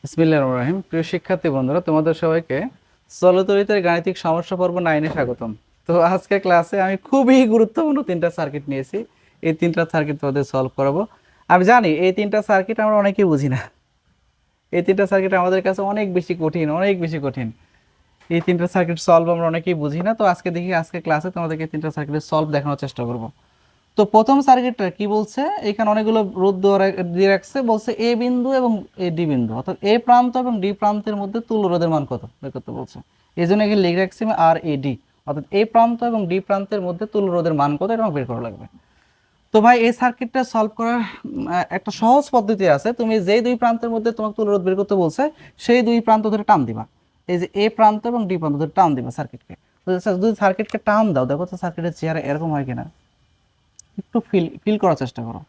বিসমিল্লাহির রহমানির রহিম। প্রিয় শিক্ষার্থী বন্ধুরা, তোমাদের সবাইকে চলতরিতের গাণিতিক সমস্যা পর্ব 9 এ স্বাগতম। তো আজকে ক্লাসে আমি খুবই গুরুত্বপূর্ণ তিনটা সার্কিট নিয়েছি। এই তিনটা সার্কিট তোমাদের সলভ করাবো। আমি জানি এই তিনটা সার্কিট আমরা অনেকেই বুঝি না। এই তিনটা সার্কিট আমাদের কাছে অনেক বেশি কঠিন, অনেক বেশি কঠিন। এই তিনটা সার্কিট সলভ আমরা অনেকেই বুঝি না। তো আজকে দেখি, আজকে ক্লাসে তোমাদেরকে তিনটা সার্কিটের সলভ দেখানোর চেষ্টা করব। তো প্রথম সার্কিটটা কি বলছে, এখানে অনেকগুলো রোধ দিয়ে রাখছে, বলছে এ বিন্দু এবং এ ডি বিন্দু, অর্থাৎ এ প্রান্ত এবং ডি প্রান্তের মধ্যে তুল্য রোধের মান কত বের করতে বলছে। এই জন্য এখানে লিখে রাখছি আর এ ডি, অর্থাৎ এ প্রান্ত এবং ডি প্রান্তের মধ্যে তুল্য রোধের মান কত, এটা বের করা লাগবে। তো ভাই এই সার্কিটটা সলভ করার একটা সহজ পদ্ধতি আছে। তুমি যেই দুই প্রান্তের মধ্যে তোমাকে তুল্য রোধ বের করতে বলছে, সেই দুই প্রান্ত ধরে টান দিবা। এই যে এ প্রান্ত এবং ডি প্রান্ত ধরে টান দিবা সার্কিটকে। যদি সার্কিটকে টান দাও, দেখো তো সার্কিটের চেহারা এরকম হয় কিনা, একটু ফিল ফিল করার চেষ্টা করো।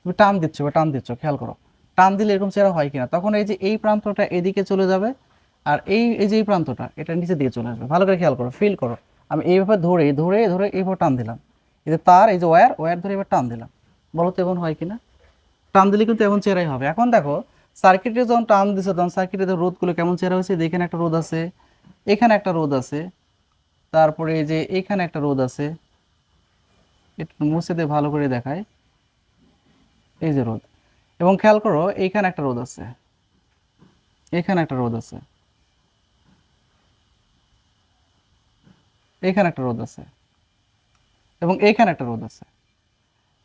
তুমি টান দিচ্ছ বা টান দিচ্ছ, খেয়াল করো টান দিলে এরকম চেহারা হয় কিনা। তখন এই যে এই প্রান্তটা এদিকে চলে যাবে, আর এই এই যে এই প্রান্তটা এটা নিচের দিকে চলে আসবে। ভালো করে খেয়াল করো, ফিল করো। আমি এইভাবে ধরে ধরে ধরে এইভাবে টান দিলাম, এই যে তার, এই যে ওয়্যার ওয়্যার ধরে এবার টান দিলাম। বলো তো এমন হয় কিনা? টান দিলে কিন্তু এমন চেহারাই হবে। এখন দেখো সার্কিটে যখন টান দিচ্ছে, তখন সার্কিটের রোধগুলো কেমন চেহারা হয়েছে। এখানে একটা রোধ আছে, এখানে একটা রোধ আছে, তারপরে এই যে এখানে একটা রোধ আছে। একটু মুছে দিয়ে ভালো করে দেখায়, এই যে রোধ। এবং খেয়াল করো এইখানে একটা রোধ আছে, এখানে একটা রোধ আছে, এখানে একটা রোধ আছে, এবং এইখানে একটা রোধ আছে।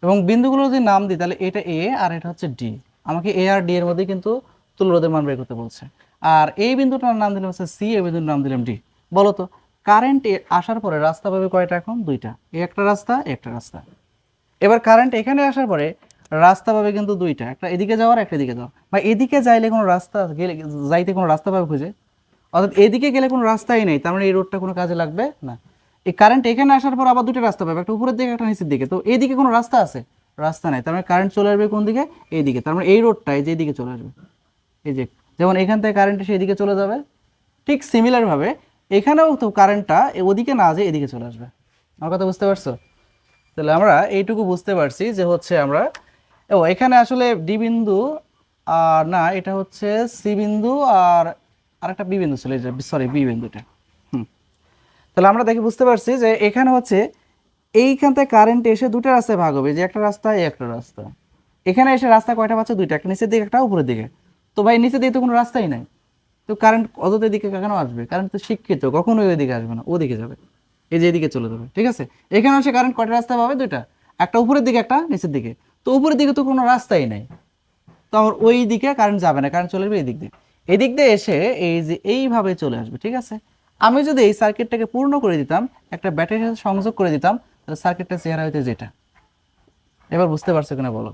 এবং বিন্দুগুলো যদি নাম দিই, তাহলে এটা এ আর এটা হচ্ছে ডি। আমাকে এ আর ডি এর মধ্যে কিন্তু তুল্য রোধের মান বের করতে বলছে। আর এই বিন্দুটার নাম দিলাম হচ্ছে সি, এই বিন্দুর নাম দিলাম ডি। বলো তো কারেন্ট আসার পরে রাস্তা পাবে কয়টা? এখন দুইটা, এই একটা রাস্তা, এই একটা রাস্তা। এবার কারেন্ট এখানে আসার পরে রাস্তা পাবে কিন্তু দুইটা, একটা এদিকে যাওয়ার, একটা এদিকে যাওয়ার। বা এদিকে যাইলে কোনো রাস্তা গেলে, যাইতে কোনো রাস্তা পাবে খুঁজে, অর্থাৎ এদিকে গেলে কোনো রাস্তাই নেই, তার মানে এই রোডটা কোনো কাজে লাগবে না। এই কারেন্ট এখানে আসার পর আবার দুটো রাস্তা পাবে, একটা উপরের দিকে, একটা নিচের দিকে। তো এইদিকে কোনো রাস্তা আছে? রাস্তা নাই, তার মানে কারেন্ট চলে আসবে কোন দিকে? এইদিকে। তার মানে এই রোডটা এই যে এইদিকে চলে আসবে। এই যে যেমন এখান থেকে কারেন্ট এসে এদিকে চলে যাবে, ঠিক সিমিলার ভাবে এখানেও তো কারেন্টটা ওদিকে না যে এদিকে চলে আসবে। আমার কথা বুঝতে পারছো? তাহলে আমরা এইটুকু বুঝতে পারছি যে হচ্ছে আমরা এখানে আসলে ডি বিন্দু, আর না এটা হচ্ছে সি বিন্দু, আর আরেকটা বি বিন্দু ছিল, সরি বি বিন্দুটা। তাহলে আমরা দেখে বুঝতে পারছি যে এখানে হচ্ছে এইখান থেকে কারেন্ট এসে দুটো রাস্তায় ভাগ হবে, যে একটা রাস্তা, এই একটা রাস্তা। এখানে এসে রাস্তা কয়টা পাচ্ছে? দুইটা, একটা নিচের দিকে, একটা উপরের দিকে। তো ভাই নিচের দিকে তো কোনো রাস্তাই নাই, তো কারেন্ট অযথা দিকে কেন আসবে? কারেন্ট তো শিক্ষিত, কখনোই ওইদিকে আসবে না, ওদিকে যাবে, এই যে এদিকে চলে যাবে। ঠিক আছে, এখানে এসে কারেন্ট কয়টা রাস্তা পাবে? দুইটা, একটা উপরের দিকে, একটা নিচের দিকে। তো উপরের দিকে তো কোনো রাস্তাই নাই, তো আমার ওই দিকে কারেন্ট যাবে না, কারেন্ট চলে আসবে এদিক দিয়ে। এদিক দিয়ে এসে এই যে এইভাবে চলে আসবে। ঠিক আছে, আমি যদি এই সার্কিটটাকে পূর্ণ করে দিতাম, একটা ব্যাটারির সাথে সংযোগ করে দিতাম, তাহলে সার্কিটটা চেহারা হইতে যেটা। এবার বুঝতে পারছো কিনা বলো?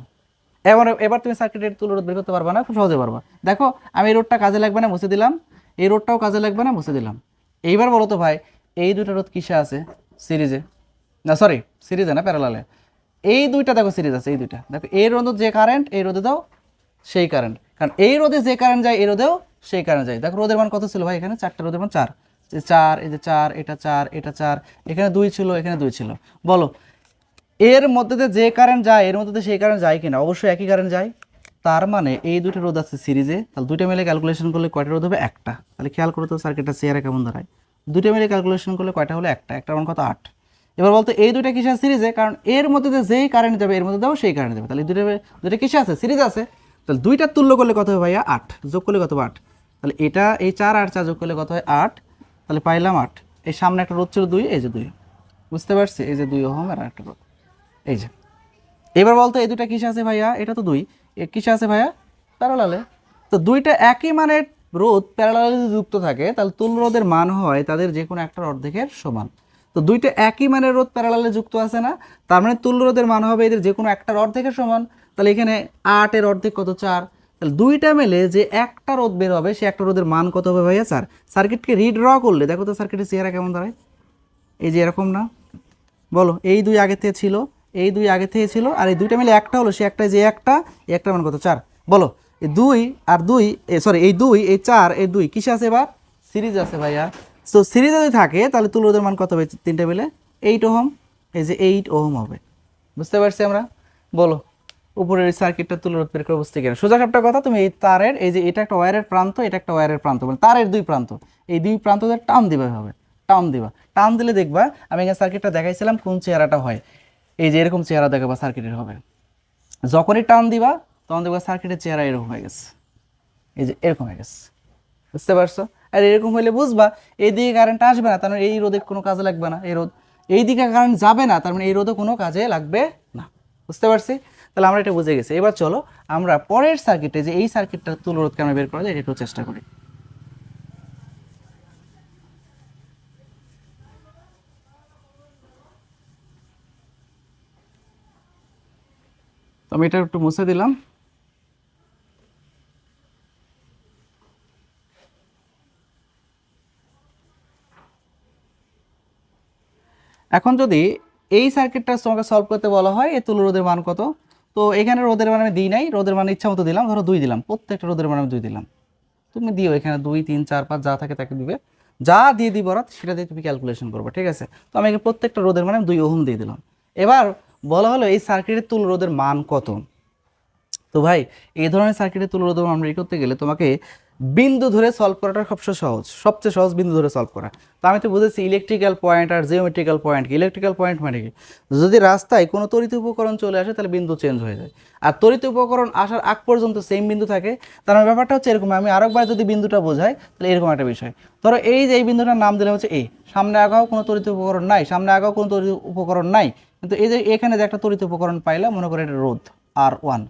এবার এবার তুমি সার্কিটের তুল্য রোধ বের করতে পারবা না? খুব সহজে পারবা। দেখো আমি এই রোডটা কাজে লাগবে না, মুছে দিলাম। এই রোডটাও কাজে লাগবে না, মুছে দিলাম। এইবার বলো তো ভাই, এই দুইটা রোধ কিসে আছে? সিরিজে। না সরি, সিরিজে না, প্যারালালে। এই দুইটা দেখো সিরিজ আছে, এই দুইটা দেখো। এই রোধে যে কারেন্ট, এই রোধে দাও সেই কারেন্ট, কারণ এই রোধে যে কারেন্ট যায়, এই রোধেও সেই কারেন্ট যায়। দেখো রোধের মান কত ছিল ভাই? এখানে চারটা রোধের মান 4, যে 4, এই যে 4, এটা 4, এটা 4, এখানে 2 ছিল, এখানে 2 ছিল। বলো এর মধ্যে দিয়ে যে কারেন্ট যায়, এর মধ্যে দিয়ে সেই কারেন্ট যায় কিনা? অবশ্যই একই কারেন্ট যায়। তার মানে এই দুটো রোধ আছে সিরিজে, তাহলে দুইটা মিলে ক্যালকুলেশন করলে কয়টা রোধ হবে? একটা। তাহলে খেয়াল করো তো সার্কিটটা চেয়ারে কেমন দাঁড়ায়। দুটো মিলে ক্যালকুলেশন করলে কয়টা হলো? একটা। একটা মান কত? 8। এবার বলতো এই দুইটা কিসে আছে? সিরিজে, কারণ এর মধ্যে দিয়ে যেই কারেন্ট যাবে, এর মধ্যে দাও সেই কারেন্ট যাবে। তাহলে দুটো দুইটা কিসে আছে? সিরিজ আছে। তাহলে দুইটা তুল্য করলে কত হবে ভাইয়া? 8। যোগ করলে কত হবে? 8। তাহলে এটা এই 4 আর 4 যোগ করলে কত হয়? 8। তাহলে পাইলাম 8। এই সামনে একটা রোধ ছিল 2, এই যে 2। বুঝতে পারছি? এই যে 2 ওহম আর একটা রোধ, এই যে। এবার বলতো এই দুইটা কিসে আছে ভাইয়া? এটা তো 2, কিসে আছে ভাইয়া? প্যারালালে। তো দুইটা একই মানের রোধ প্যারালালে যদি যুক্ত থাকে, তাহলে তুল্য রোধের মান হয় তাদের যে কোনো একটার অর্ধেকের সমান। তো দুইটা একই মানের রোধ প্যারালালে যুক্ত আছে না, তার মানে তুল্য রোধের মান হবে এদের যে কোনো একটার অর্ধেকের সমান। তাহলে এখানে 8 এর অর্ধেক কত? 4। তাহলে দুইটা মিলে যে একটা রোধ বের হবে, সে একটা রোধের মান কত হবে ভাইয়া? 4। সার্কিটকে রিড্র করলে দেখো তো সার্কিটের চেহারা কেমন দাঁড়ায়। এই যে এরকম না? বলো এই 2 আগে থেকে ছিল, এই 2 আগে থেকে ছিল, আর এই দুইটা মিলে একটা হলো, সে একটা, যে একটা, এই একটা মান কত? 4। বলো এই 2 আর 2, সরি এই 2, এই 4, এই 2 কিসে আছে? এবার সিরিজ আছে ভাইয়া। তো সিরিজ যদি থাকে তাহলে তুল্য রোধের মান কত হবে তিনটা মিলে? 8 ওহম। এই যে 8 ওহম হবে। বুঝতে পারছি আমরা? বলো উপরের সার্কিটটা তুলে রোধ বের করে বুঝতে গেলে সোজা সাপটা কথা, তুমি এই তারের এই যে এটা একটা ওয়্যারের প্রান্ত, এটা একটা ওয়্যারের প্রান্ত, মানে তারের দুই প্রান্ত, এই দুই প্রান্ত টান দিবে হবে, টান দিবা, টান দিলে দেখবা আমি এখানে সার্কিটটা দেখাইছিলাম কোন চেহারাটা হয়, এই যে এরকম চেহারা দেখাবা সার্কিটের হবে। যখনই টান দিবা তখন দেখবা সার্কিটের চেহারা এরকম হয়ে গেছে, এই যে এরকম হয়ে গেছে, বুঝতে পারছো? আর এরকম হলে বুঝবা এইদিকে কারেন্ট আসবে না, তার মানে এই রোধে কোনো কাজে লাগবে না, এই রোধ এইদিকে কারেন্ট যাবে না, তার মানে এই রোধে কোনো কাজে লাগবে না। বুঝতে পারছি? তাহলে আমরা এটা বুঝে গেছি। এবার চলো আমরা পরের সার্কিটে যে এই সার্কিটটার তুল্য রোধ কেমন বের করা যায় এটা একটু চেষ্টা করি। তো আমি এটা একটু মুছে দিলাম। এখন যদি এই সার্কিটটা তোমাকে সলভ করতে বলা হয় এই তুল্য রোধের মান কত, তো এখানে রোধের মান আমি দিই নাই, রোধের মান ইচ্ছা মতো দিলাম, ধরো 2 দিলাম, প্রত্যেকটা রোধের মান আমি 2 দিলাম। তুমি দিও এখানে 2 3 4 5 যা থাকে তাকে দিবে, যা দিয়ে দিব রাত সেটা দিয়ে তুমি ক্যালকুলেশন করবে, ঠিক আছে? তো আমি এখানে প্রত্যেকটা রোধের মানে 2 ওহম দিয়ে দিলাম। এবার বলা হলো এই সার্কিটের তুল্য রোধের মান কত। তো ভাই এই ধরনের সার্কিটের তুল্য রোধ আমরা করতে গেলে তোমাকে বিন্দু ধরে সলভ করাটা সবচেয়ে সহজ, সবচেয়ে সহজ বিন্দু ধরে সলভ করা। তো আমি তো বুঝেছি ইলেকট্রিক্যাল পয়েন্ট আর জিওমেট্রিক্যাল পয়েন্ট কি। ইলেকট্রিক্যাল পয়েন্ট মানে কি, যদি রাস্তায় কোনো তড়িৎ উপকরণ চলে আসে তাহলে বিন্দু চেঞ্জ হয়ে যায়, আর তড়িৎ উপকরণ আসার আগ পর্যন্ত সেম বিন্দু থাকে। তার মানে ব্যাপারটা হচ্ছে এরকম, আমি আরেকবার যদি বিন্দুটা বোঝাই তাহলে এরকম একটা বিষয়। ধরো এই যে এই বিন্দুটার নাম দিলে হচ্ছে এ, সামনে আগাও কোনো তড়িৎ উপকরণ নাই, সামনে আগাও কোনো তড়িৎ উপকরণ নাই, কিন্তু এই যে এখানে যে একটা তড়িৎ উপকরণ পাইলাম, মনে করে এটা রোধ R1।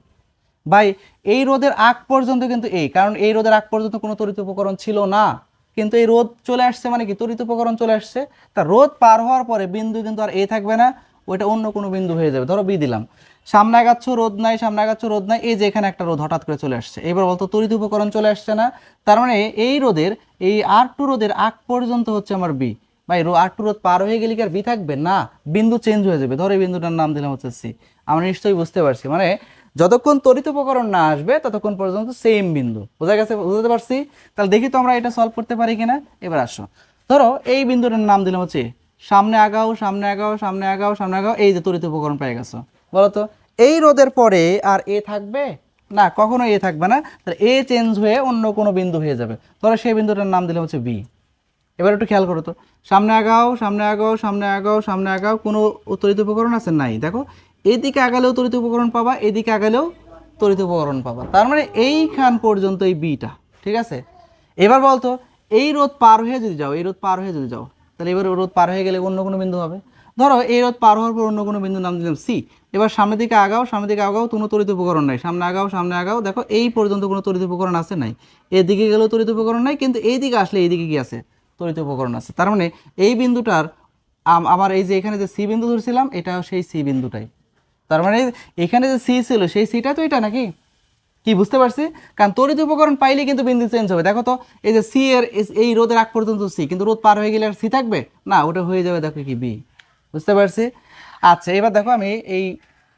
ভাই এই রোধের আগ পর্যন্ত কিন্তু এই, কারণ এই রোধের আগ পর্যন্ত কোনো তড়িৎ উপকরণ ছিল না, কিন্তু এই রোধ চলে আসছে মানে কি তড়িৎ উপকরণ চলে আসছে। তা রোধ পার হওয়ার পরে বিন্দু কিন্তু আর এ থাকবে না, ওইটা অন্য কোনো বিন্দু হয়ে যাবে। ধরো বি দিলাম, সামনে আগাচ্ছ রোধ নাই, সামনে আগাচ্ছ রোধ নাই, এই যে এখানে একটা রোধ হঠাৎ করে চলে আসছে, এবার বলতো তড়িৎ উপকরণ চলে আসছে না, তার মানে এই রোধের এই R2 রোধের আগ পর্যন্ত হচ্ছে আমার বি। ভাই R2 রোধ পার হয়ে গেলে কি আর বি থাকবে না, বিন্দু চেঞ্জ হয়ে যাবে। ধরো এই বিন্দুটার নাম দিলাম হচ্ছে সি। আমরা নিশ্চয়ই বুঝতে পারছি, মানে যতক্ষণ তড়িৎ উপকরণ না আসবে ততক্ষণ পর্যন্ত সেম বিন্দু। বোঝা গেছে? বুঝতে পারছি? তাহলে দেখি তো আমরা এটা সলভ করতে পারি কিনা। এবার আসো, ধরো এই বিন্দুটার নাম দিলাম হচ্ছে সামনে আগাও, সামনে আগাও, সামনে আগাও, সামনে আগাও, এই যে তড়িৎ উপকরণ পেয়ে গেছো। বলো তো এই রোধের পরে আর এ থাকবে না, কখনো এ থাকবে না, তাহলে এ চেঞ্জ হয়ে অন্য কোনো বিন্দু হয়ে যাবে। ধরো সেই বিন্দুটার নাম দিলাম হচ্ছে বি। এবার একটু খেয়াল করো তো, সামনে আগাও, সামনে আগাও, সামনে আগাও, সামনে আগাও, কোনো তড়িৎ উপকরণ আছে নাই, দেখো এদিকে আগালেও তড়িৎ উপকরণ পাবা, এদিকে আগালেও তড়িৎ উপকরণ পাবা, তার মানে এইখান পর্যন্ত এই বিটা, ঠিক আছে? এবার বলতো এই রোধ পার হয়ে যদি যাও, এই রোধ পার হয়ে যদি যাও, তাহলে এবার রোধ পার হয়ে গেলে অন্য কোনো বিন্দু হবে। ধরো এই রোধ পার হওয়ার পর অন্য কোনো বিন্দু নাম দিলাম সি। এবার সামনের দিকে আগাও, সামনের দিকে আগাও, কোনো তড়িৎ উপকরণ নাই, সামনে আগাও, সামনে আগাও, দেখো এই পর্যন্ত কোনো তড়িৎ উপকরণ আছে নাই, এদিকে গেলেও তড়িৎ উপকরণ নাই, কিন্তু এইদিকে আসলে এইদিকে কি আছে, তড়িৎ উপকরণ আছে। তার মানে এই বিন্দুটার আমার এই যে এখানে যে সি বিন্দু ধরছিলাম এটাও সেই সি বিন্দুটাই, তার মানে এখানে যে সি ছিল সেই সিটা তো এটা নাকি, কি বুঝতে পারছি? কারণ তড়িৎ উপকরণ পাইলে কিন্তু বিন্দু চেঞ্জ হবে। দেখো তো এই যে সি এর এই রোধের আগ পর্যন্ত সি, কিন্তু রোধ পার হয়ে গেলে আর সি থাকবে না, ওটা হয়ে যাবে দেখো কি বি। বুঝতে পারছি? আচ্ছা এবার দেখো আমি এই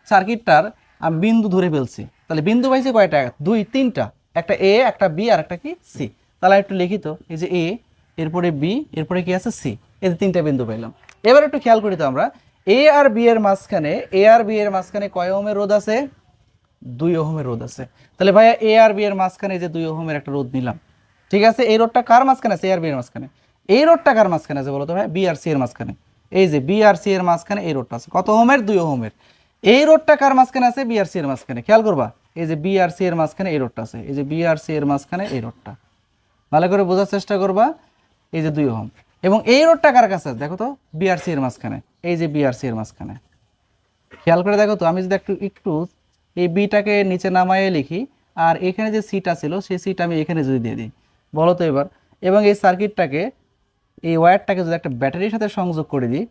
সার্কিটটার আমি বিন্দু ধরে ফেলছি, তাহলে বিন্দু পাইছি কয়টা, 2 3টা, একটা এ, একটা বি আর একটা কি সি। তাহলে একটু লিখি তো, এই যে এ, এরপরে বি, এরপরে কি আছে সি, এই যে 3টা বিন্দু পেলাম। এবার একটু খেয়াল করি তো আমরা, এ আর বি এর মাঝখানে, এ আর বি এর মাঝখানে কয় ওহমের রোধ আছে, 2 ওহমের রোধ আছে। তাহলে ভাইয়া এ আর বি এর মাঝখানে যে 2 ওহমের একটা রোধ নিলাম, ঠিক আছে? এই রোধটা কার মাঝখানে আছে, এ আর বি এর মাঝখানে। এই রোধটা কার মাঝখানে আছে বলো তো ভাই, বি আর সি এর মাঝখানে। এই যে বি আর সি এর মাঝখানে এই রোধটা আছে, কত ওহমের, 2 ওহমের। এই রোধটা কার মাঝখানে আছে, বি আর সি এর মাঝখানে। খেয়াল করবা এই যে বি আর সি এর মাঝখানে এই রোধটা আছে, এই যে বি আর সি এর মাঝখানে এই রোধটা, ভালো করে বোঝার চেষ্টা করবা। এই যে 2 ওহম, এবং এই রোধটা কার কাছে আছে দেখো তো, বি আর সি এর মাঝখানে, এই যে বি আর সি এর মাঝখানে। খেয়াল করে দেখো তো, আমি যদি একটু একটু এই বিটাকে নিচে নামাইয়ে লিখি, আর এখানে যে সিটা ছিল সেই সিটা আমি এখানে যদি দিয়ে দিই, বলো তো এবার, এবং এই সার্কিটটাকে, এই ওয়্যারটাকে যদি একটা ব্যাটারির সাথে সংযোগ করে দিই,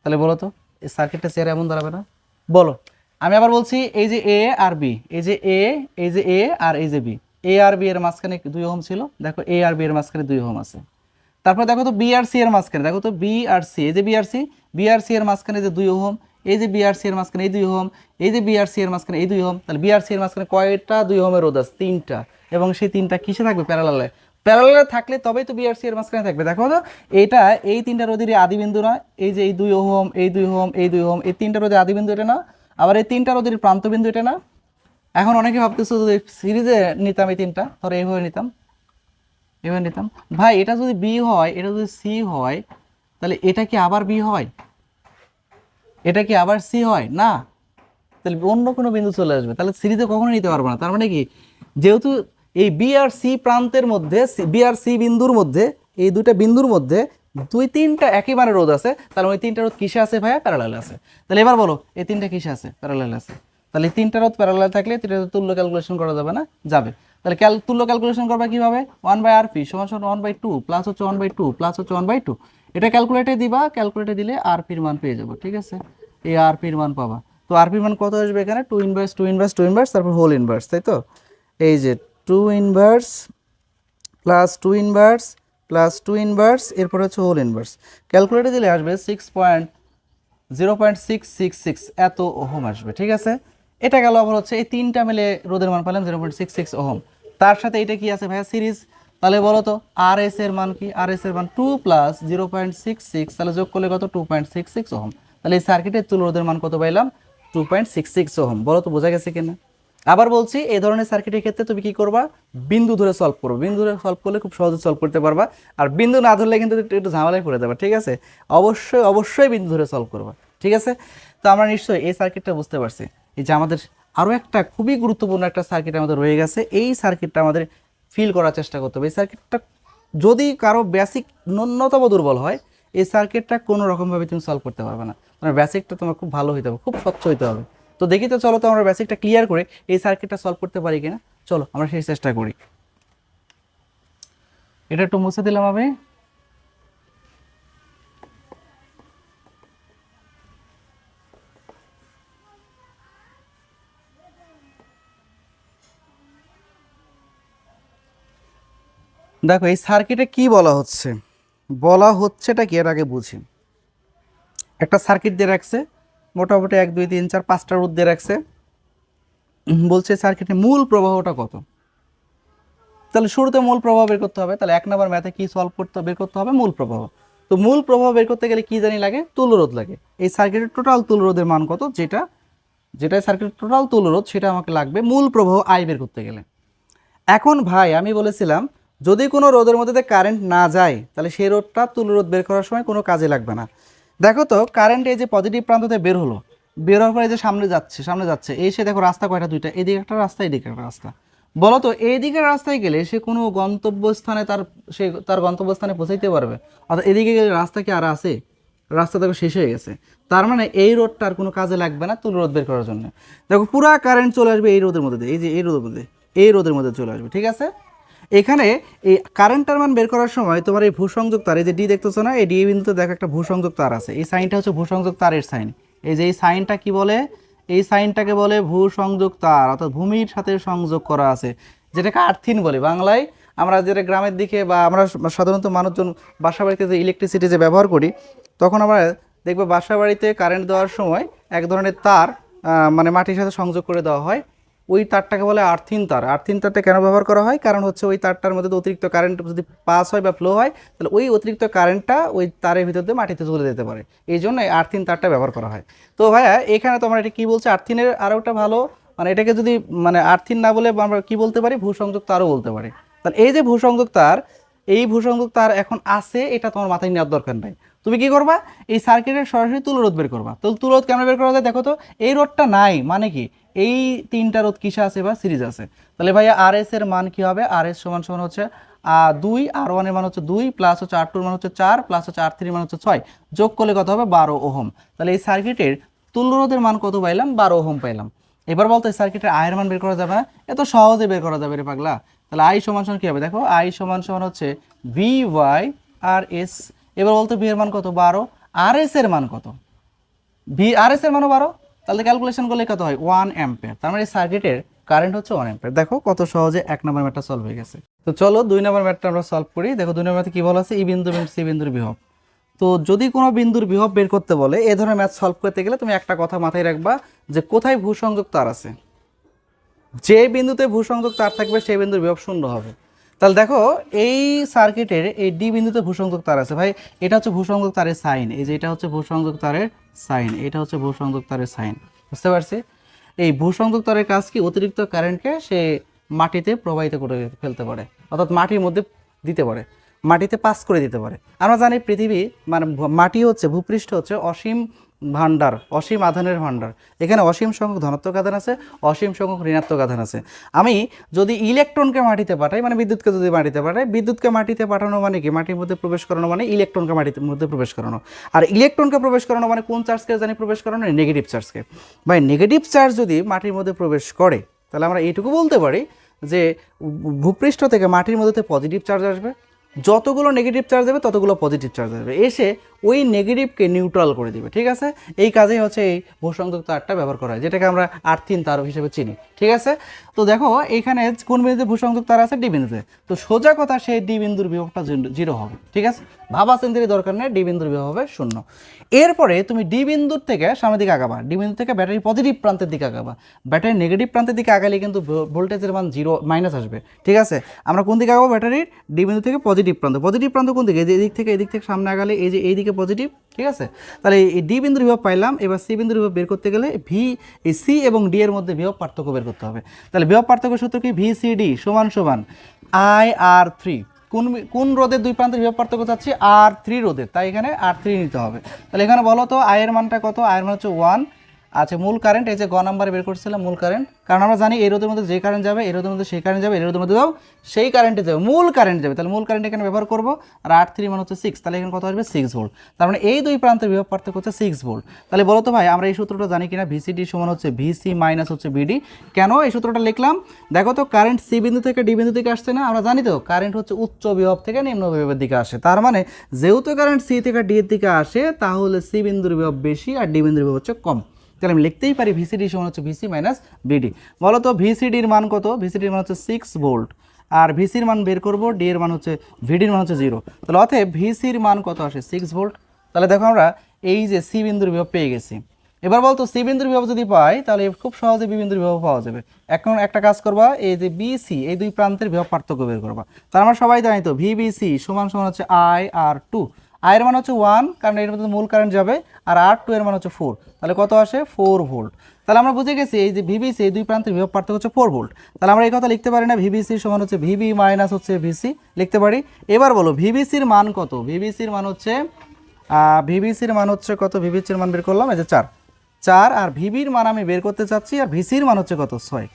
তাহলে বলো তো এই সার্কিটটা চেয়ার এমন দাঁড়াবে না? বলো। আমি আবার বলছি, এই যে এ আর বি, এই যে এ, এই যে এ আর এই যে বি, এ আর বি এর মাঝখানে 2 ওহম ছিল, দেখো এ আর বি এর মাঝখানে 2 ওহম আছে। তারপর দেখো তো বি আর সি এর মাঝখানে, দেখো তো বি আর সি, এই যে বি আর সি, বি আর সি এর মাঝখানে যে 2 ওহম, এই যে বি আর সি এর মাঝখানে এই 2 ওহম, এই যে বি আর সি এর মাঝখানে এই 2 ওহম। তাহলে বি আর সি এর মাঝখানে কয়টা 2 ওহমের রোধ আছে, 3টা, এবং সেই 3টা কিসে থাকবে, প্যারালালে। প্যারালালে থাকলে তবেই তো বি আর সি এর মাঝখানে থাকবে। দেখো তো এটা এই 3টা রোধেরই আদি বিন্দু না, এই যে এই 2 ওহম, এই 2 ওহম, এই 2 ওহম, এই 3টা রোধের আদি বিন্দু এটা না। আবার এই তিনটা রোধের প্রান্তবিন্দু এটা না। এখন অনেকে ভাবতেছো যদি সিরিজে নিতাম এই তিনটা, ধরো এইভাবে নিতাম, এভাবে নিতাম, ভাই এটা যদি বি হয়, এটা যদি সি হয়, তাহলে এটা কি আবার বি হয়? এটা কি আবার সি হয় না? তাহলে অন্য কোনো বিন্দু চলে আসবে, তাহলে সিরিজে কখনো নিতে পারবো না। তার মানে কি, যেহেতু এই বি আর সি প্রান্তের মধ্যে, বি আর সি বিন্দুর মধ্যে, এই দুইটা বিন্দুর মধ্যে দুই তিনটা একেবারে রোধ আছে, তাহলে ওই তিনটা রোধ কিসে আছে ভাইয়া? প্যারালালে আছে। তাহলে এবার বলো এই তিনটা কিসে আছে? প্যারালালে আছে। তাহলে এই তিনটা রোধ প্যারালালে থাকলে তিনটা তুল্য ক্যালকুলেশন করা যাবে না? যাবে। তাহলে তুল্য ক্যালকুলেশন করবা কিভাবে? 1/rp সমান সমান 1/2 প্লাস হচ্ছে 1/2 প্লাস হচ্ছে 1/2, এটা ক্যালকুলেটে দিবা, ক্যালকুলেটে দিলে আরপির মান পেয়ে যাবো। ঠিক আছে, এই আরপির মান পাবা। তো আরপির মান কত আসবে এখানে? 2 ইনভার্স 2 ইনভার্স 2 ইনভার্স তারপর হোল ইনভার্স, তাই তো? এই যে 2 inverse plus 2 inverse plus 2 inverse, এরপর হচ্ছে হোল ইনভার্স। ক্যালকুলেটে দিলে আসবে 0.666 এত ওহম আসবে। ঠিক আছে, এটা গেল। আবার হচ্ছে এই তিনটা মিলে রোধের মান পেলাম 0.66 ওহম। তার সাথে এটা কি আছে ভাইয়া? সিরিজ। তাহলে বলো তো আর এস এর মান কি? আর এস এর মান 2 প্লাস 0.66, তাহলে যোগ করলে কত? 2.66 ওহম। তাহলে এই সার্কিটের তুল্য রোধের মান কত পাইলাম? 2.66 ওহম। বলো তো বোঝা গেছে কিনা? আবার বলছি, এই ধরনের সার্কিটের ক্ষেত্রে তুমি কি করবা? বিন্দু ধরে সলভ করবে। বিন্দু ধরে সলভ করলে খুব সহজে সলভ করতে পারবা। আর বিন্দু না ধরলে কিন্তু একটু ঝামেলায় পড়ে যাবে। ঠিক আছে, অবশ্যই অবশ্যই বিন্দু ধরে সলভ করবা। ঠিক আছে, তো আমরা নিশ্চয়ই এই সার্কিটটা বুঝতে পারছি। এই যে আমাদের আরও একটা খুবই গুরুত্বপূর্ণ একটা সার্কিট আমাদের রয়ে গেছে, এই সার্কিটটা আমাদের ফিল করার চেষ্টা করতে হবে। এই সার্কিটটা যদি কারো বেসিক ন্যূনতম দুর্বল হয়, এই সার্কিটটা কোনো রকমভাবে তুমি সলভ করতে পারবে না। তোমার বেসিকটা তোমার খুব ভালো হইতে হবে, খুব স্বচ্ছ হইতে হবে। তো দেখি তো, চলো তো আমরা বেসিকটা ক্লিয়ার করে এই সার্কিটটা সলভ করতে পারি কিনা। চলো আমরা সেই চেষ্টা করি। এটা একটু মুছে দিলাম আমি। দেখো এই সার্কিটে কি বলা হচ্ছে, বলা হচ্ছেটা কি এর আগে বুঝি। একটা সার্কিট দিয়ে রাখছে, মোটামুটি 1 2 3 4 5টা রোধ দিয়ে রাখছে। বলছে সার্কিটের মূল প্রবাহটা কত। তাহলে শুরুতে মূল প্রবাহ বের করতে হবে। তাহলে 1 নম্বর ম্যাথে কি সলভ করতে বের করতে হবে? মূল প্রবাহ। তো মূল প্রবাহ বের করতে গেলে কি জানি লাগে? তুল্যরোধ লাগে। এই সার্কিটের টোটাল তুল্যরোধের মান কত, যেটা সার্কিটের টোটাল তুল্যরোধ, সেটা আমাকে লাগবে মূল প্রবাহ আই বের করতে গেলে। এখন ভাই আমি বলেছিলাম যদি কোনো রোধের মধ্যে কারেন্ট না যায়, তাহলে সেই রোধটা তুল্যরোধ বের করার সময় কোনো কাজে লাগবে না। দেখো তো কারেন্ট এই যে পজিটিভ প্রান্ততে বের হলো, বের হওয়ার পরে যে সামনে যাচ্ছে, এসে দেখো রাস্তা কয়টা? দুইটা, এদিকে একটা রাস্তা, এদিকে একটা রাস্তা। বলো তো এই দিকের রাস্তায় গেলে সে কোনো গন্তব্যস্থানে তার গন্তব্যস্থানে পৌঁছাইতে পারবে? অর্থাৎ এদিকে গেলে রাস্তা কি আর আছে? রাস্তা দেখো শেষ হয়ে গেছে। তার মানে এই রোডটা আর কোনো কাজে লাগবে না তুল্য রোধ বের করার জন্য। দেখো পুরা কারেন্ট চলে আসবে এই রোদের মধ্যে দিয়ে, এই যে এই রোদের মধ্যে, এই রোদের মধ্যে চলে আসবে। ঠিক আছে, এখানে এই কারেন্টের মান বের করার সময় তোমার এই ভূসংযোগ তার, এই যে ডি দেখতেছো না, এই ডি বিন্দুতে দেখো একটা ভূসংযোগ তার আছে। এই সাইনটা হচ্ছে ভূসংযোগ তারের সাইন। এই যে এই সাইনটা কি বলে? এই সাইনটাকে বলে ভূসংযোগ তার, অর্থাৎ ভূমির সাথে সংযোগ করা আছে, যেটাকে আর্থিন বলে বাংলায়। আমরা যেটা গ্রামের দিকে বা আমরা সাধারণত মানুষজন বাসা বাড়িতে যে ইলেকট্রিসিটি যে ব্যবহার করি, তখন আমরা দেখবো বাসা বাড়িতে কারেন্ট দেওয়ার সময় এক ধরনের তার মানে মাটির সাথে সংযোগ করে দেওয়া হয়। ওই তারটাকে বলে আর্থিন তার। আর্থিন তারটা কেন ব্যবহার করা হয়? কারণ হচ্ছে ওই তারটার মধ্যে অতিরিক্ত কারেন্ট যদি পাস হয় বা ফ্লো হয়, তাহলে ওই অতিরিক্ত কারেন্টটা ওই তারের ভিতর দিয়ে মাটিতে চলে যেতে পারে। এই জন্য এই আর্থিন তারটা ব্যবহার করা হয়। তো ভাইয়া এখানে তোমার এটা কি বলছে? আর্থিনের আরও একটা ভালো, মানে এটাকে যদি মানে আর্থিন না বলে আমরা কি বলতে পারি? ভূসংযোগ তারও বলতে পারি। তাহলে এই যে ভূসংযোগ তার, এই ভূসংযোগ তার এখন আছে, এটা তোমার মাথায় নেওয়ার দরকার নাই। তুমি কি করবা? এই সার্কিটের সরাসরি তুল্যরোধ বের করবা। তো তুল্যরোধ কেমন বের করা যায় দেখো তো। এই রোধটা নাই মানে কি, এই তিনটা রোধ কিসে আছে বা সিরিজ আছে। তাহলে ভাইয়া আর এস এর মান কি হবে? আর এস সমান সমান হচ্ছে 2, আর ওয়ান এর মান হচ্ছে 2 প্লাস হচ্ছে আর টুর মান হচ্ছে 4 প্লাস হচ্ছে আর থ্রির মান হচ্ছে 6, যোগ করলে কত হবে? 12 ওহম। তাহলে এই সার্কিটের তুল্যরোধের মান কত পাইলাম? 12 ওহম পাইলাম। এবার বলতো এই সার্কিটের আয়ের মান বের করা যাবে না? এত সহজে বের করা যাবে রে পাগলা। তাহলে আই সমান সমান কি হবে দেখো, আই সমান সমান হচ্ছে ভি ওয়াই আর এস। এবার বলতো ভি এর মান কত? 12। আর এস এর মান কত? ভি আর এস এর মানও 12। তাহলে ক্যালকুলেশন করলে কত হয়? 1 অ্যাম্পিয়ার। তার মানে এই সার্কিটের কারেন্ট হচ্ছে 1 অ্যাম্পিয়ার। দেখো কত সহজে 1 নম্বর ম্যাথটা সলভ হয়ে গেছে। তো চলো 2 নম্বর ম্যাথটা আমরা সলভ করি। দেখো 2 নম্বর ম্যাথে কি বলা আছে? ই বিন্দু এবং সি বিন্দুর বিভব। তো যদি কোনো বিন্দুর বিভব বের করতে বলে, এই ধরনের ম্যাথ সলভ করতে গেলে তুমি একটা কথা মাথায় রাখবা, যে কোথায় ভূসংযোগ তার আছে। যে বিন্দুতে ভূসংযোগ তার থাকবে সেই বিন্দুর বিভব 0 হবে। তাহলে দেখো এই সার্কিটের এই ডি বিন্দুতে ভূসংযোগ তার আছে। ভাই এটা হচ্ছে ভূসংযোগ তারের সাইন, এই যে এটা হচ্ছে ভূসংযোগ তারের সাইন, এটা হচ্ছে ভূসংযোগ তারের সাইন। বুঝতে পারছি? এই ভূসংযোগ তারের কাজ কি, অতিরিক্ত কারেন্টকে সে মাটিতে প্রবাহিত করে ফেলতে পারে, অর্থাৎ মাটির মধ্যে দিতে পারে, মাটিতে পাস করে দিতে পারে। আমরা জানি পৃথিবী মানে মাটি হচ্ছে, ভূপৃষ্ঠ হচ্ছে অসীম ভাণ্ডার, অসীম আধানের ভাণ্ডার। এখানে অসীম সংখ্যক ধনাত্মক আধান আছে, অসীম সংখ্যক ঋণাত্মক আধান আছে। আমি যদি ইলেকট্রনকে মাটিতে পাঠাই, মানে বিদ্যুৎকে যদি মাটিতে পাঠাই, বিদ্যুৎকে মাটিতে পাঠানো মানে কি, মাটির মধ্যে প্রবেশ করানো মানে ইলেকট্রনকে মাটির মধ্যে প্রবেশ করানো। আর ইলেকট্রনকে প্রবেশ করানো মানে কোন চার্জকে জানি প্রবেশ করানো, নেগেটিভ চার্জকে। ভাই নেগেটিভ চার্জ যদি মাটির মধ্যে প্রবেশ করে, তাহলে আমরা এইটুকু বলতে পারি যে ভূপৃষ্ঠ থেকে মাটির মধ্যে পজিটিভ চার্জ আসবে, যতগুলো নেগেটিভ চার্জ দেবে ততগুলো পজিটিভ চার্জ আসবে, এসে ওই নেগেটিভকে নিউট্রাল করে দিবে। ঠিক আছে, এই কাজেই হচ্ছে এই ভূসংযোগ তারটা ব্যবহার করা হয়, যেটাকে আমরা আর্থিন তার হিসেবে চিনি। ঠিক আছে, তো দেখো এখানে কোন বিন্দুতে ভূসংযোগ তার আছে, ডি বিন্দুতে। তো সোজা কথা সেই ডি বিন্দুর বিভবটা 0 হবে। ঠিক আছে, ভাবা চিন্তার দরকার নেই, ডি বিন্দুর বিভব হবে 0। এরপরে তুমি ডি বিন্দুর থেকে সামনের দিকে আগাবা, ডি বিন্দু থেকে ব্যাটারি পজিটিভ প্রান্তের দিকে আগাবা। ব্যাটারি নেগেটিভ প্রান্তের দিকে আগালে কিন্তু ভোল্টেজের মান 0 আসবে। ঠিক আছে, আমরা কোন দিকে আগাবো, ব্যাটারির ডি বিন্দু থেকে পজিটিভ প্রান্ত। পজিটিভ প্রান্ত কোন দিকে, এদিক থেকে সামনে আগালে এই যে এইদিকে পজিটিভ। ঠিক আছে, তাহলে এই ডি বিন্দুর বিভব পাইলাম। এবার সি বিন্দুর বিভব বের করতে গেলে এই সি এবং ডি এর মধ্যে বিভব পার্থক্য বের করতে হবে। তাহলে বিভব পার্থক্য সূত্র কি, VCD সমান সমান IR3। কোন রোধের দুই প্রান্তের বিভব পার্থক্য চাচ্ছি, R3 রোধের, তাই এখানে R3 নিতে হবে। তাহলে এখানে বলো তো I এর মানটা কত, I এর মান হচ্ছে 1। আচ্ছা, মূল কারেন্ট, এই যে গ নাম্বারে বের করছিলাম মূল কারেন্ট, কারণ আমরা জানি এই রোধের মধ্যে যে কারেন্ট যাবে, এই রোধের মধ্যে সেই কারেন্ট যাবে, এই রোধের মধ্যে দাও সেই কারেন্টে যাবে, মূল কারেন্ট যাবে। তাহলে মূল কারেন্ট এখানে ব্যবহার করবো। আর R3 মান হচ্ছে 6, তাহলে এখানে কত আসবে, 6 ভোল্ট। তার মানে এই দুই প্রান্তের বিভব পার্থক্য হচ্ছে 6 ভোল্ট। তাহলে বলো তো ভাই, আমরা এই সূত্রটা জানি কিনা, VCD সমান হচ্ছে VC মাইনাস হচ্ছে BD। কেন এই সূত্রটা লিখলাম, দেখো তো কারেন্ট সি বিন্দু থেকে ডি বিন্দু থেকে আসছে না, আমরা জানি তো কারেন্ট হচ্ছে উচ্চ বিভব থেকে নিম্ন বিভবের দিকে আসে। তার মানে যেহেতু কারেন্ট সি থেকে ডি এর দিকে আসে, তাহলে সি বিন্দুর বিভব বেশি আর ডি বিন্দুর বিভব হচ্ছে কম। তাহলে আমি লিখতেই পারি VCD সমান হচ্ছে VC মাইনাস BD। বলো তো VCDর মান কত, VCDর মান হচ্ছে 6 ভোল্ট, আর VCর মান বের করব, ডি এর মান হচ্ছে, VDর মান হচ্ছে 0। তাহলে অতএব VCর মান কত আসে, 6 ভোল্ট। তাহলে দেখো আমরা এই যে সি বিন্দুর বিভব পেয়ে গেছি। এবার বলতো সি বিন্দুর বিভব যদি পাই, তাহলে খুব সহজে বি বিন্দুর বিভব পাওয়া যাবে। এখন একটা কাজ করবা, এই যে BC এই দুই প্রান্তের বিভব পার্থক্য বের করবা। তাহলে আমরা সবাই জানি তো VBC সমান সমান হচ্ছে IR2। I এর মান হচ্ছে 1, কারণ এর মধ্যে মূল কারেন্ট যাবে, আর R2 এর মান হচ্ছে 4। তাহলে কত আসে, 4 ভোল্ট। তাহলে আমরা বুঝে গেছি এই যে VBC এই দুই প্রান্তের বিভব পার্থক্য হচ্ছে 4 ভোল্ট। তাহলে আমরা এই কথা লিখতে পারি না, VBC সমান হচ্ছে VB মাইনাস হচ্ছে VC, লিখতে পারি। এবার বলো VBCর মান কত, VBCর মান হচ্ছে কত, VBCর মান বের করলাম, এই যে 4, আর VBর মান আমি বের করতে চাচ্ছি, আর VCর মান হচ্ছে কত, 6।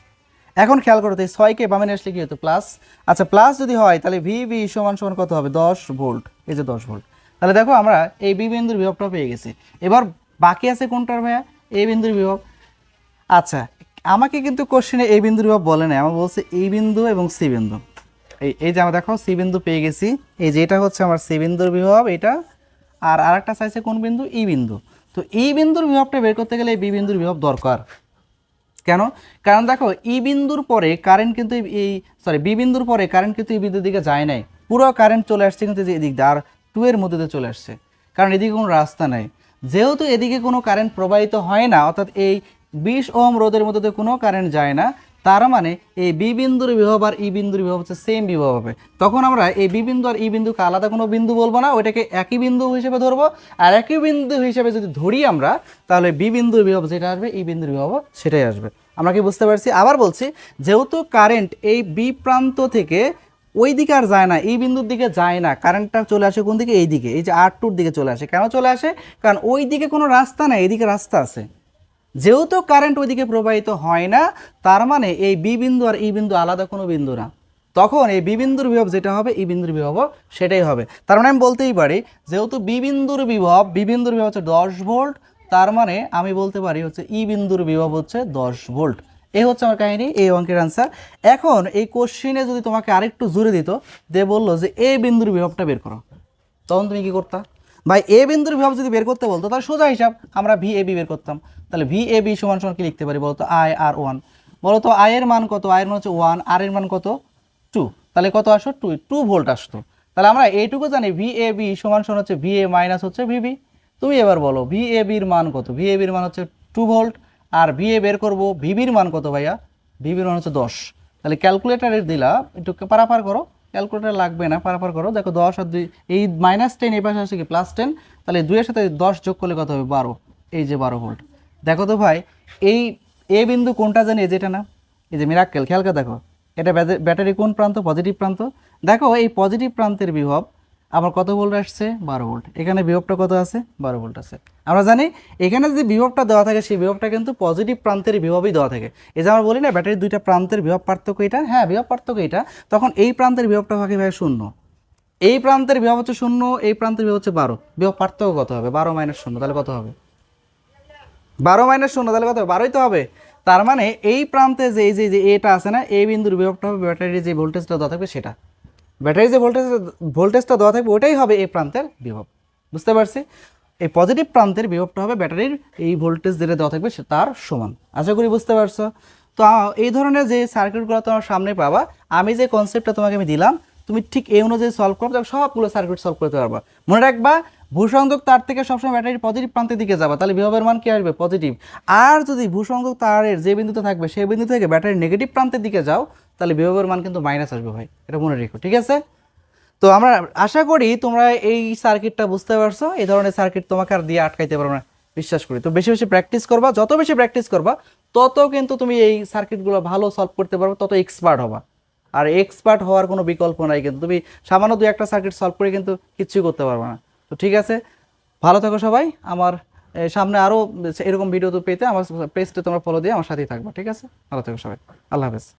এখন খেয়াল করো তো, এই 6কে বামে নিয়ে আসলে কি হতো, প্লাস। আচ্ছা, প্লাস যদি হয় তাহলে VB সমান সমান কত হবে, 10 ভোল্ট, এই যে 10 ভোল্ট। তাহলে দেখো আমরা এই বি বিন্দুর বিভবটা পেয়ে গেছি। এবার বাকি আছে কোনটার ভাইয়া, এই বিন্দুর বিভব। আচ্ছা, আমাকে কিন্তু কোশ্চেনে এই বিন্দুর বিভব বলে না, আমার বলছে এই বিন্দু এবং সি বিন্দু। এই যে আমরা দেখো সি বিন্দু পেয়ে গেছি, এই যে এটা হচ্ছে আমার সি বিন্দুর বিভব এটা, আর আরেকটা চাইছে কোন বিন্দু, ই বিন্দু। তো এই বিন্দুর বিভবটা বের করতে গেলে এই বি বিন্দুর বিভব দরকার। কেন, কারণ দেখো ই বিন্দুর পরে কারেন্ট কিন্তু বি বিন্দুর পরে কারেন্ট কিন্তু এই বিন্দুর দিকে যায় নাই, পুরো কারেন্ট চলে আসছে কিন্তু যে এদিক দিয়ে, আর 2 এর মধ্যে দিয়ে চলে আসছে, কারণ এদিকে কোনো রাস্তা নাই। যেহেতু এদিকে কোনো কারেন্ট প্রবাহিত হয় না, অর্থাৎ এই 20 ওহম রোধের মধ্যে দিয়ে কোনো কারেন্ট যায় না, তার মানে এই বি বিন্দুর বিভব আর ই বিন্দুর বিভব হচ্ছে সেম বিভব হবে। তখন আমরা এই বি বিন্দু আর ই বিন্দুকে আলাদা কোনো বিন্দু বলবো না, ওইটাকে একই বিন্দু হিসেবে ধরবো। আর একই বিন্দু হিসেবে যদি ধরি আমরা, তাহলে বি বিন্দুর বিভব যেটা আসবে, ই বিন্দুর বিভব সেটাই আসবে। আমরা কি বুঝতে পারছি? আবার বলছি, যেহেতু কারেন্ট এই বি প্রান্ত থেকে ওই দিকে আর যায় না, এই বিন্দুর দিকে যায় না, কারেন্টটা চলে আসে কোন দিকে, এই দিকে, এই যে R2-র দিকে চলে আসে। কেন চলে আসে? কারণ ওই দিকে কোনো রাস্তা নাই, এইদিকে রাস্তা আছে। যেহেতু কারেন্ট ওইদিকে প্রবাহিত হয় না, তার মানে এই বি বিন্দু আর ই বিন্দু আলাদা কোনো বিন্দু না। তখন এই বি বিন্দুর বিভব যেটা হবে, ই বিন্দুর বিভব সেটাই হবে। তার মানে আমি বলতেই পারি, যেহেতু বি বিন্দুর বিভব হচ্ছে 10 ভোল্ট, তার মানে আমি বলতে পারি হচ্ছে ই বিন্দুর বিভব হচ্ছে 10 ভোল্ট। এই হচ্ছে আমার কাহিনী, এই অঙ্কের আনসার। এখন এই কোশ্চিনে যদি তোমাকে আরেকটু জুড়ে দিত, দিয়ে বললো যে এ বিন্দুর বিভবটা বের করো, তখন তুমি কি করতা? ভাই এ বিন্দুর বিভব যদি বের করতে বলতো, তাহলে সোজা হিসাব, আমরা VAB বের করতাম। তাহলে VAB সমান সমান কি লিখতে পারি বলতো, IR1। বলতো I এর মান কত, I এর মান হচ্ছে 1, আর এর মান কত 2, তাহলে কত আসো 2 ভোল্ট আসতো। তাহলে আমরা এইটুকু জানি VAB সমান সমান হচ্ছে VA মাইনাস হচ্ছে VB। তুমি এবার বলো VAB-র মান কত, VAB-র মান হচ্ছে 2 ভোল্ট, আর VA বের করবো, VB-র মান কত ভাইয়া, VB-র মান হচ্ছে 10। তাহলে ক্যালকুলেটারে দিলা, একটু পারাপার করো, ক্যালকুলেটার লাগবে না, পারাপার করো, দেখো 10 আর 2, এই -10 এই পাশে আসে কি +10, তাহলে 2 এর সাথে 10 যোগ করলে কত হবে, 12, এই যে 12 ভোল্ট। দেখো তো ভাই, এই এ বিন্দু কোনটা জানি, যেটা না, এই যে মিরাক্কেল, খেয়াল করে দেখো, এটা ব্যাটারি কোন প্রান্ত, পজিটিভ প্রান্ত। দেখো এই পজিটিভ প্রান্তের বিভব আবার কত ভোল্ট আসছে, 12 ভোল্ট। এখানে বিভবটা কত আছে, 12 ভোল্ট আছে। আমরা জানি এখানে যে বিভবটা দেওয়া থাকে সেই বিভবটা কিন্তু পজিটিভ প্রান্তের বিভবই দেওয়া থাকে। এই যে আমরা বলি না ব্যাটারির দুইটা প্রান্তের বিভব পার্থক্য এটা, হ্যাঁ বিভব পার্থক্য এটা, তখন এই প্রান্তের বিভবটা থাকে ভাই 0, এই প্রান্তের বিভব হচ্ছে 0, এই প্রান্তের বিভব হচ্ছে 12, বিভব পার্থক্য কত হবে, 12 - 0, তাহলে কত হবে, 12 - 0, তাহলে কত হবে, 12ই তো হবে। তার মানে এই প্রান্তে যে এই যে এটা আছে না, এই বিন্দুর বিভবটা হবে ব্যাটারির যে ভোল্টেজটা দেওয়া থাকবে সেটা, ব্যাটারির যে ভোল্টেজটা দেওয়া থাকবে ওটাই হবে এই প্রান্তের বিভব। বুঝতে পারছি? এই পজিটিভ প্রান্তের বিভবটা হবে ব্যাটারির এই ভোল্টেজ যেটা দেওয়া থাকবে সে তার সমান। আশা করি বুঝতে পারছো। তো এই ধরনের যে সার্কিটগুলো তোমার সামনে পাবা, আমি যে কনসেপ্টটা তোমাকে আমি দিলাম, তুমি ঠিক এই অনুযায়ী সলভ করো, সবগুলো সার্কিট সলভ করতে পারবা। মনে রাখবা ভূসংযোগ তার থেকে সবসময় ব্যাটারির পজিটিভ প্রান্তের দিকে যাবা, তাহলে বিভবের মান কি আসবে, পজিটিভ। আর যদি ভূসংযোগ তারের যে বিন্দুতে থাকবে সেই বিন্দু থেকে ব্যাটারির নেগেটিভ প্রান্তের দিকে যাও, তাহলে বিভবের মান কিন্তু মাইনাস আসবে ভাই, এটা মনে রেখো, ঠিক আছে? তো আমরা আশা করি তোমরা এই সার্কিটটা বুঝতে পারছো। এই ধরনের সার্কিট তোমাকে আর দিয়ে আটকাইতে পারো না, বিশ্বাস করি। তো বেশি বেশি প্র্যাকটিস করবা, যত বেশি প্র্যাকটিস করবা তত কিন্তু তুমি এই সার্কিটগুলো ভালো সলভ করতে পারবে, তত এক্সপার্ট হবা। আর এক্সপার্ট হওয়ার কোনো বিকল্প নাই, কিন্তু তুমি সামান্য দুই একটা সার্কিট সলভ করে কিন্তু কিচ্ছুই করতে পারবে না। তো ঠিক আছে, ভালো থাকো সবাই। আমার সামনে আরও এরকম ভিডিও তো পেতে আমার পেজটা তোমরা ফলো দিয়ে আমার সাথেই থাকবা, ঠিক আছে? ভালো থাকো সবাই, আল্লাহ হাফেজ।